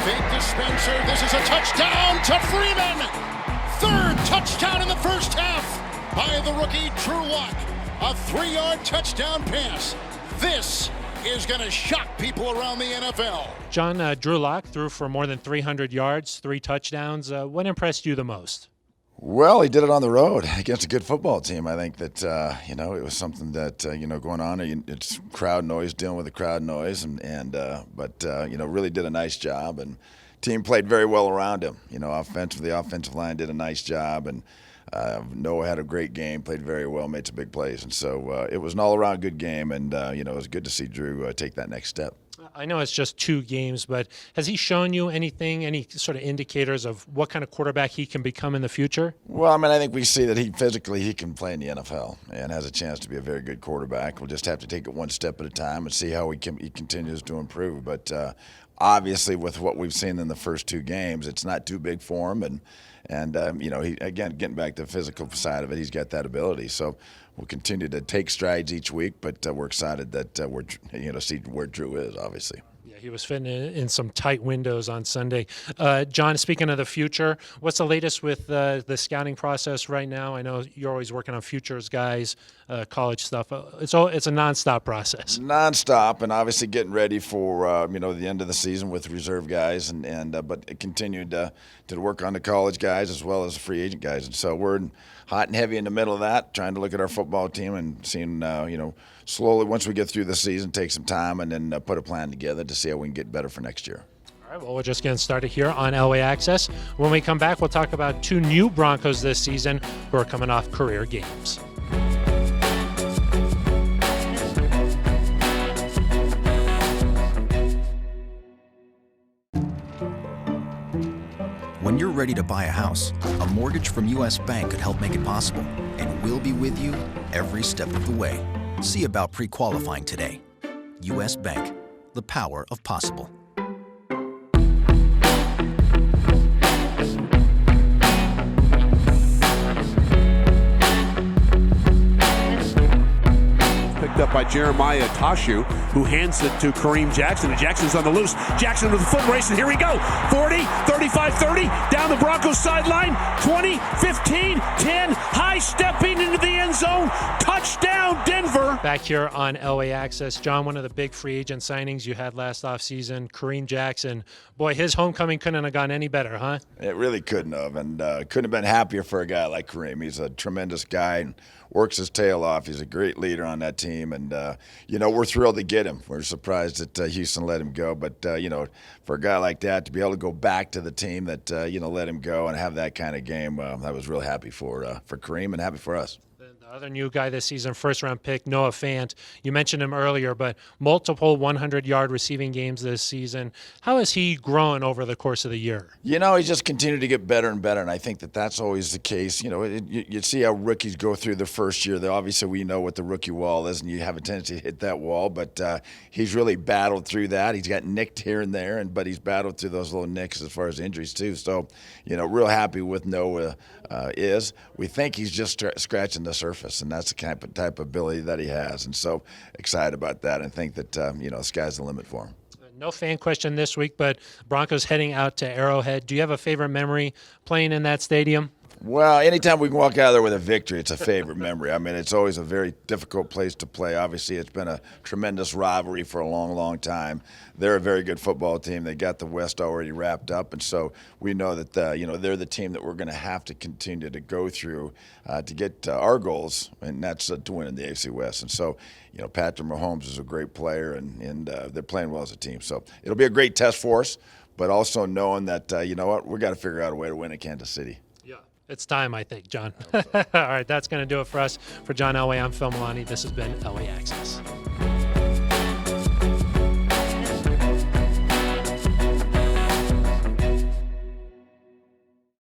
Fake to Spencer. This is a touchdown to Freeman. Third touchdown in the first half by the rookie Drew Lock. A 3-yard touchdown pass. This is going to shock people around the NFL. John, Drew Lock threw for more than 300 yards, 3 touchdowns. What impressed you the most? Well, he did it on the road against a good football team. I think that, it was something that, going on. It's crowd noise, dealing with the crowd noise, but really did a nice job. And team played very well around him. Offensively, the offensive line did a nice job. And Noah had a great game, played very well, made some big plays. And so it was an all-around good game. And, it was good to see Drew take that next step. I know it's just 2 games, but has he shown you anything, any sort of indicators of what kind of quarterback he can become in the future? Well, I think we see that he can play in the NFL and has a chance to be a very good quarterback. We'll just have to take it one step at a time and see how he continues to improve. But obviously, with what we've seen in the first 2 games, it's not too big for him. And he, again, getting back to the physical side of it, he's got that ability. So we'll continue to take strides each week, but we're excited that we're see where Drew is, obviously. Yeah, he was fitting in some tight windows on Sunday. John, speaking of the future, what's the latest with the scouting process right now? I know you're always working on futures guys, college stuff. It's a nonstop process. Nonstop, and obviously getting ready for the end of the season with reserve guys, but continued to work on the college guys as well as the free agent guys. And so we're hot and heavy in the middle of that, trying to look at our football team and seeing slowly, once we get through the season, take some time and then put a plan together to see how we can get better for next year. All right, well, we're just getting started here on Elway Access. When we come back, we'll talk about 2 new Broncos this season who are coming off career games. When you're ready to buy a house, a mortgage from U.S. Bank could help make it possible, and we'll be with you every step of the way. See about pre-qualifying today. U.S. Bank, the power of possible. Up by Jeremiah Tashu, who hands it to Kareem Jackson, and Jackson's on the loose. Jackson with a foot race, and here we go. 40, 35, 30, down the Broncos sideline, 20, 15, 10, high stepping into the end zone. Touchdown, Denver. Back here on Elway Access. John, one of the big free agent signings you had last offseason, Kareem Jackson. Boy, his homecoming couldn't have gone any better, huh? It really couldn't have, and couldn't have been happier for a guy like Kareem. He's a tremendous guy and works his tail off. He's a great leader on that team, and we're thrilled to get him. We're surprised that Houston let him go, but for a guy like that to be able to go back to the team that let him go and have that kind of game, I was real happy for Kareem and happy for us. The other new guy this season, first-round pick, Noah Fant. You mentioned him earlier, but multiple 100-yard receiving games this season. How has he grown over the course of the year? He's just continued to get better and better, and I think that that's always the case. You see how rookies go through the first year. Obviously, we know what the rookie wall is, and you have a tendency to hit that wall, but he's really battled through that. He's got nicked here and there, but he's battled through those little nicks as far as injuries, too. So, real happy with Noah is. We think he's just scratching the surface. And that's the type of ability that he has. And so excited about that and think that, the sky's the limit for him. No fan question this week, but Broncos heading out to Arrowhead. Do you have a favorite memory playing in that stadium? Well, anytime we can walk out of there with a victory, it's a favorite memory. It's always a very difficult place to play. Obviously, it's been a tremendous rivalry for a long, long time. They're a very good football team. They got the West already wrapped up, and so we know that they're the team that we're going to have to continue to go through to get our goals, and that's to win in the AFC West. And so, Patrick Mahomes is a great player, and they're playing well as a team. So it'll be a great test for us, but also knowing that we got to figure out a way to win at Kansas City. It's time, I think, John. All right, that's going to do it for us. For John Elway, I'm Phil Milani. This has been Elway Access.